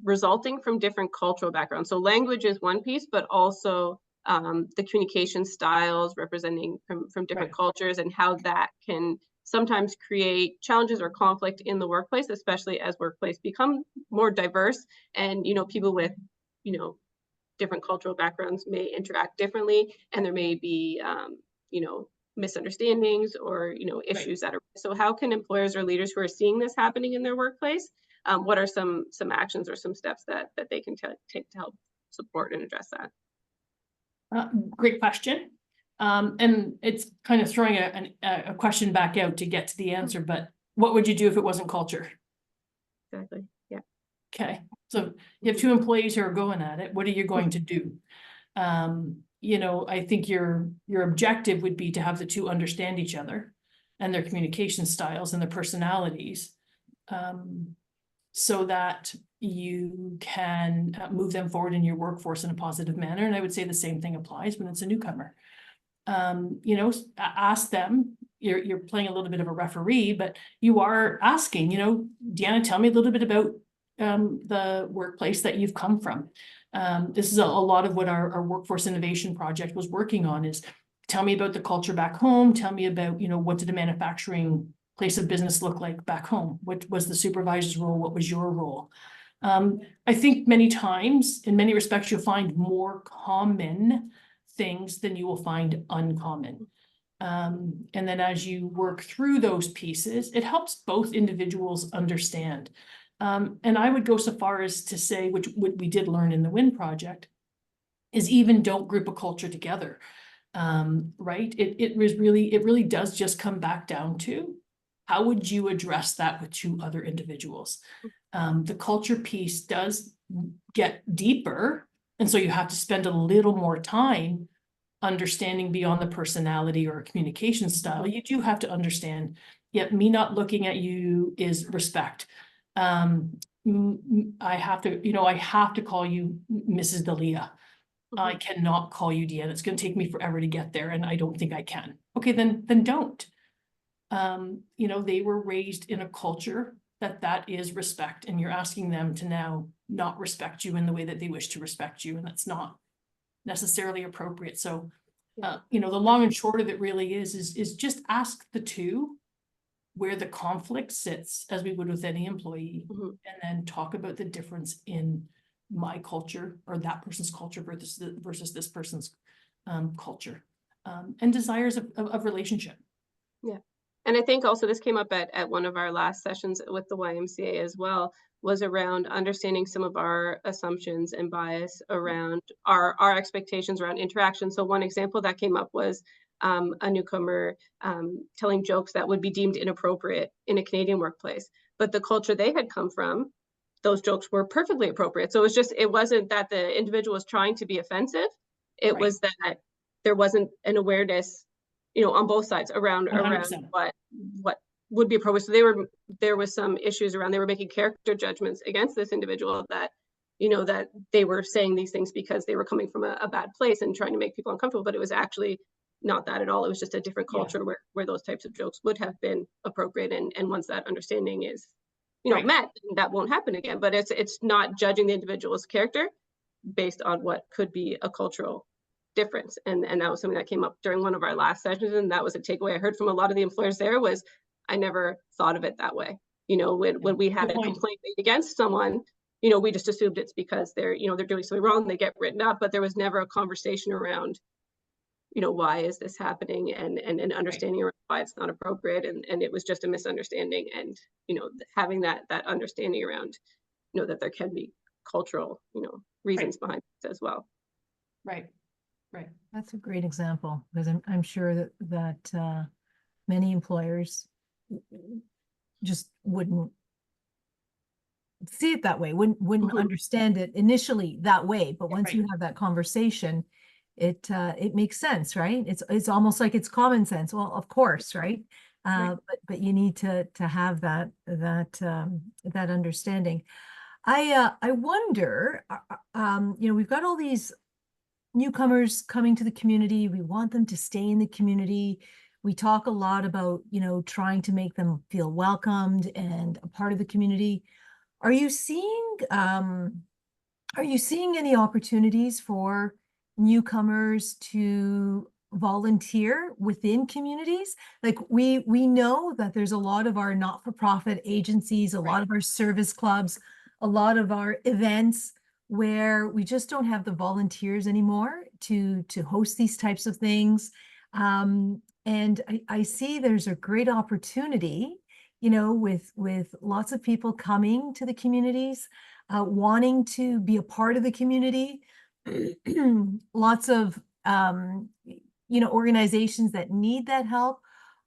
resulting from different cultural backgrounds. So language is one piece, but also the communication styles representing from different cultures, and how that can sometimes create challenges or conflict in the workplace, especially as workplace become more diverse, and, you know, people with, you know, different cultural backgrounds may interact differently, and there may be you know, misunderstandings or, you know, issues that are. So how can employers or leaders who are seeing this happening in their workplace, what are some actions or some steps that they can take to help support and address that? Great question. And it's kind of throwing a question back out to get to the answer, but what would you do if it wasn't culture? Exactly. Yeah. Okay, so you have two employees who are going at it. What are you going to do? You know, I think your objective would be to have the two understand each other and their communication styles and their personalities, so that you can move them forward in your workforce in a positive manner. And I would say the same thing applies when it's a newcomer. You know, ask them. You're playing a little bit of a referee, but you are asking, you know, Deanna, tell me a little bit about the workplace that you've come from. This is a lot of what our workforce innovation project was working on, is tell me about the culture back home. Tell me about, you know, what did a manufacturing place of business look like back home? What was the supervisor's role? What was your role? I think many times, in many respects, you'll find more common things than you will find uncommon. And then as you work through those pieces, it helps both individuals understand. And I would go so far as to say, which we did learn in the WIN project, is even don't group a culture together. Right? It really does just come back down to how would you address that with two other individuals? The culture piece does get deeper, and so you have to spend a little more time understanding beyond the personality or communication style. You do have to understand, yet me not looking at you is respect. I have to call you Mrs. Dalia. I cannot call you Deanna. It's going to take me forever to get there, and I don't think I can. Okay, then don't. You know, they were raised in a culture that is respect, and you're asking them to now not respect you in the way that they wish to respect you, and that's not necessarily appropriate. So, you know, the long and short of it really is just ask the two where the conflict sits, as we would with any employee, and then talk about the difference in my culture or that person's culture versus this person's culture, and desires of relationship. Yeah. And I think also this came up at one of our last sessions with the YMCA as well, was around understanding some of our assumptions and bias around our expectations around interaction. So one example that came up was a newcomer telling jokes that would be deemed inappropriate in a Canadian workplace, but the culture they had come from those jokes were perfectly appropriate. So it wasn't that the individual was trying to be offensive. It Right. was that there wasn't an awareness, on both sides around 100%. what would be appropriate. So there was some issues around, they were making character judgments against this individual that, that they were saying these things because they were coming from a bad place and trying to make people uncomfortable, but it was actually not that at all. It was just a different culture where those types of jokes would have been appropriate. And once that understanding is, Right. met, that won't happen again. But it's not judging the individual's character based on what could be a cultural difference. And that was something that came up during one of our last sessions. And that was a takeaway I heard from a lot of the employers there was, I never thought of it that way. When we had a complaint made against someone, we just assumed it's because they're doing something wrong, they get written up, but there was never a conversation around, why is this happening, and understanding why it's not appropriate. And it was just a misunderstanding. And, having that understanding around, that there can be cultural, reasons behind it as well. Right. Right. That's a great example, because I'm sure that many employers just wouldn't see it that way, wouldn't understand it initially that way. But once you have that conversation, it makes sense, right? It's almost like it's common sense. Well, of course, right? But you need to have that understanding. I wonder, we've got all these newcomers coming to the community. We want them to stay in the community. We talk a lot about, trying to make them feel welcomed and a part of the community. Are you seeing any opportunities for newcomers to volunteer within communities? Like we know that there's a lot of our not-for-profit agencies, a lot of our service clubs, a lot of our events where we just don't have the volunteers anymore to host these types of things. And I see there's a great opportunity, with lots of people coming to the communities, wanting to be a part of the community. Lots of, organizations that need that help.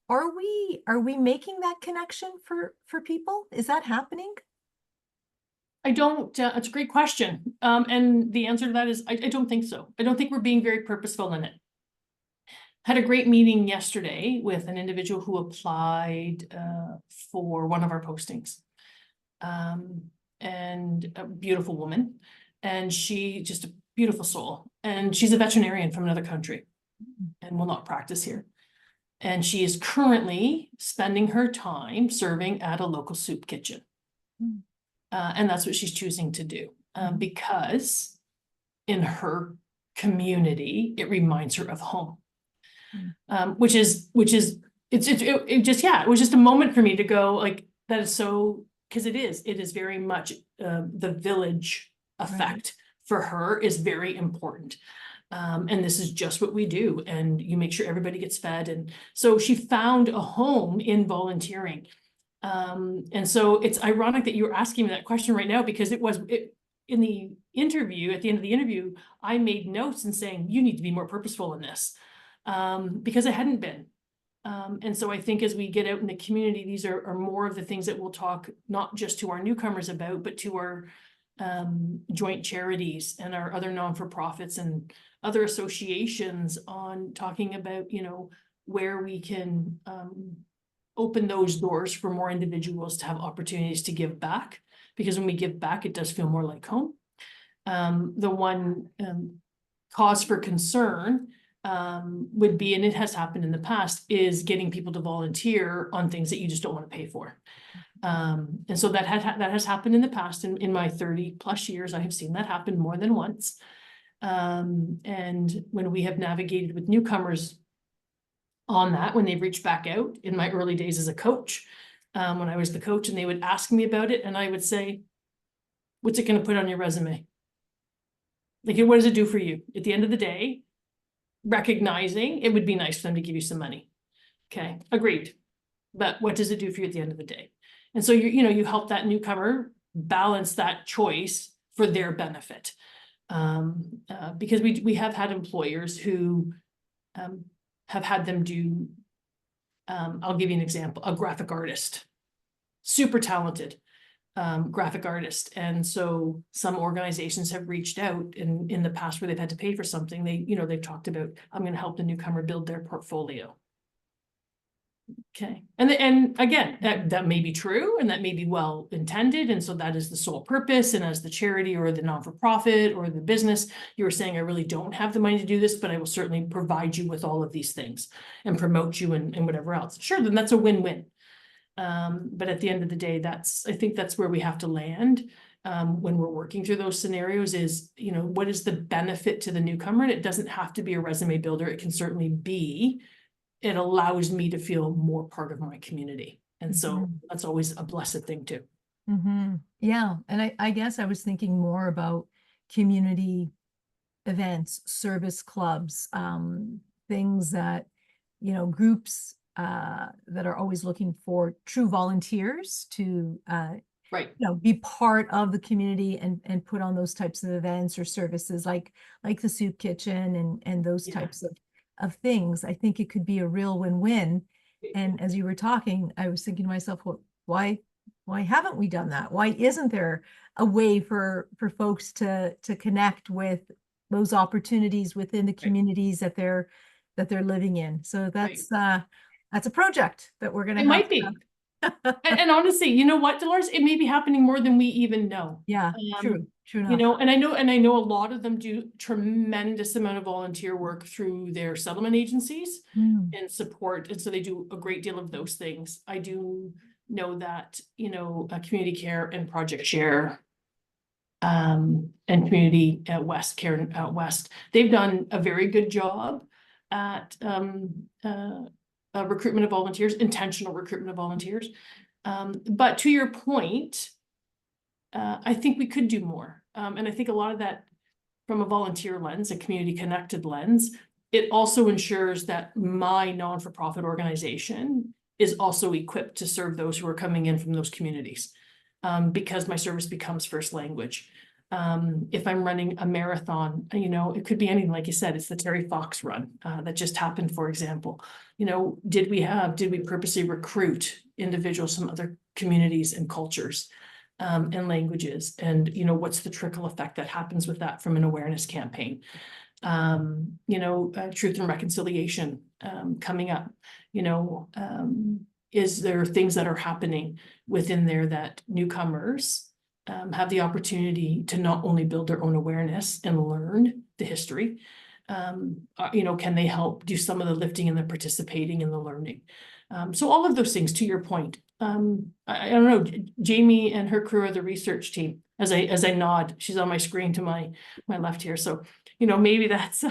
Are we making that connection for people? Is that happening? I don't, it's a great question. And the answer to that is, I don't think so. I don't think we're being very purposeful in it. Had a great meeting yesterday with an individual who applied for one of our postings. And a beautiful woman, and she just a beautiful soul. And she's a veterinarian from another country and will not practice here. And she is currently spending her time serving at a local soup kitchen. And that's what she's choosing to do, because in her community, it reminds her of home. It was just a moment for me to go like, that is so, because it is very much the village effect for her is very important. And this is just what we do, and you make sure everybody gets fed. And so she found a home in volunteering. And so it's ironic that you're asking me that question right now, because in the interview, at the end of the interview, I made notes and saying, you need to be more purposeful in this, because I hadn't been. And so I think as we get out in the community, these are more of the things that we'll talk, not just to our newcomers about, but to our joint charities and our other non-for-profits and other associations, on talking about, where we can open those doors for more individuals to have opportunities to give back, because when we give back, it does feel more like home. The one cause for concern would be, and it has happened in the past, is getting people to volunteer on things that you just don't want to pay for. And so that has happened in the past. In my 30+ years, I have seen that happen more than once. And when we have navigated with newcomers on that, when they've reached back out, in my early days as a coach, when I was the coach, and they would ask me about it, and I would say, what's it going to put on your resume? Like, what does it do for you? At the end of the day, recognizing it would be nice for them to give you some money. Okay, agreed. But what does it do for you at the end of the day? And so you help that newcomer balance that choice for their benefit. Because we have had employers who have had them do, I'll give you an example, a graphic artist, super talented, graphic artist. And so some organizations have reached out in the past where they've had to pay for something. They've talked about, I'm going to help the newcomer build their portfolio. Okay. And again, that may be true and that may be well intended. And so that is the sole purpose. And as the charity or the non-for-profit or the business, you were saying, I really don't have the money to do this, but I will certainly provide you with all of these things and promote you and whatever else. Sure, then that's a win-win. But at the end of the day, I think that's where we have to land when we're working through those scenarios is, what is the benefit to the newcomer? And it doesn't have to be a resume builder. It can certainly be, it allows me to feel more part of my community. And so that's always a blessed thing too. Yeah. And I guess I was thinking more about community events, service clubs, things that, groups that are always looking for true volunteers to Right. be part of the community and put on those types of events or services like the soup kitchen and those types of things. I think it could be a real win-win. And as you were talking, I was thinking to myself, well, why haven't we done that? Why isn't there a way for folks to connect with those opportunities within the communities that they're living in? So that's a project that we're going to It might be. And honestly, you know what, Dolores, it may be happening more than we even know. Yeah, true enough. And I know a lot of them do tremendous amount of volunteer work through their settlement agencies and support. And so they do a great deal of those things. I do know that, community care and project share and community at West Care out West, they've done a very good job at recruitment of volunteers, intentional recruitment of volunteers. But to your point, I think we could do more. And I think a lot of that from a volunteer lens, a community connected lens, it also ensures that my non-for-profit organization is also equipped to serve those who are coming in from those communities, because my service becomes first language. If I'm running a marathon, it could be anything, like you said, it's the Terry Fox run that just happened, for example. Did we purposely recruit individuals from other communities and cultures and languages? And, what's the trickle effect that happens with that from an awareness campaign? Truth and reconciliation coming up, is there things that are happening within there that newcomers have the opportunity to not only build their own awareness and learn the history, can they help do some of the lifting and the participating in the learning? So all of those things, to your point, I don't know, Jamie and her crew are the research team. As I nod, she's on my screen to my left here. So, maybe that's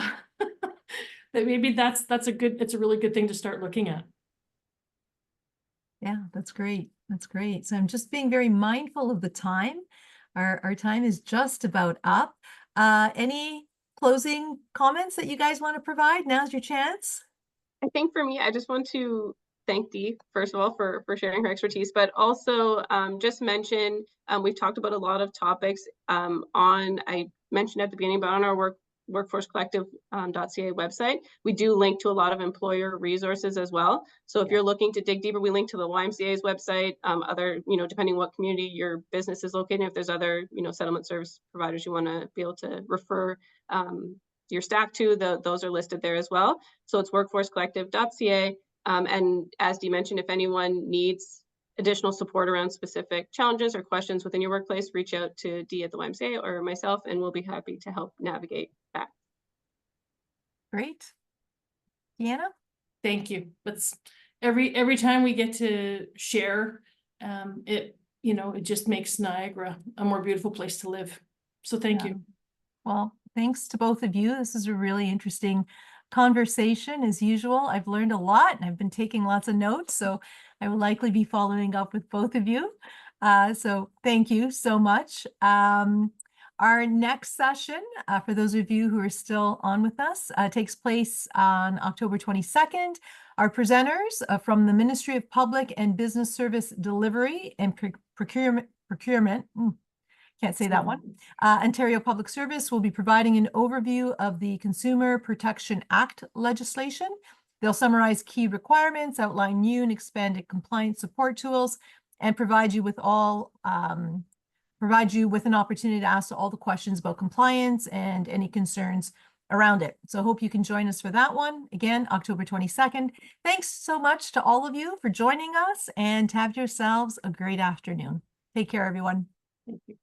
it's a really good thing to start looking at. Yeah, that's great. That's great. So I'm just being very mindful of the time. Our time is just about up. Any closing comments that you guys want to provide? Now's your chance. I think for me, I just want to thank Dee, first of all, for sharing her expertise, but also just mention, we've talked about a lot of topics I mentioned at the beginning, but on our workforcecollective.ca website, we do link to a lot of employer resources as well. So if you're looking to dig deeper, we link to the YMCA's website, other, depending what community your business is located, if there's other, settlement service providers you want to be able to refer your staff to, those are listed there as well. So it's workforcecollective.ca. And as Dee mentioned, if anyone needs additional support around specific challenges or questions within your workplace, reach out to Dee at the YMCA or myself, and we'll be happy to help navigate that. Great. Deanna? Thank you. That's every time we get to share, it just makes Niagara a more beautiful place to live. So thank you. Well, thanks to both of you. This is a really interesting conversation as usual. I've learned a lot and I've been taking lots of notes, so I will likely be following up with both of you. So thank you so much. Our next session, for those of you who are still on with us, takes place on October 22nd. Our presenters from the Ministry of Public and Business Service Delivery and Procurement, can't say that one. Ontario Public Service will be providing an overview of the Consumer Protection Act legislation. They'll summarize key requirements, outline new and expanded compliance support tools, and provide you with an opportunity to ask all the questions about compliance and any concerns around it. So I hope you can join us for that one. Again, October 22nd. Thanks so much to all of you for joining us, and have yourselves a great afternoon. Take care, everyone. Thank you.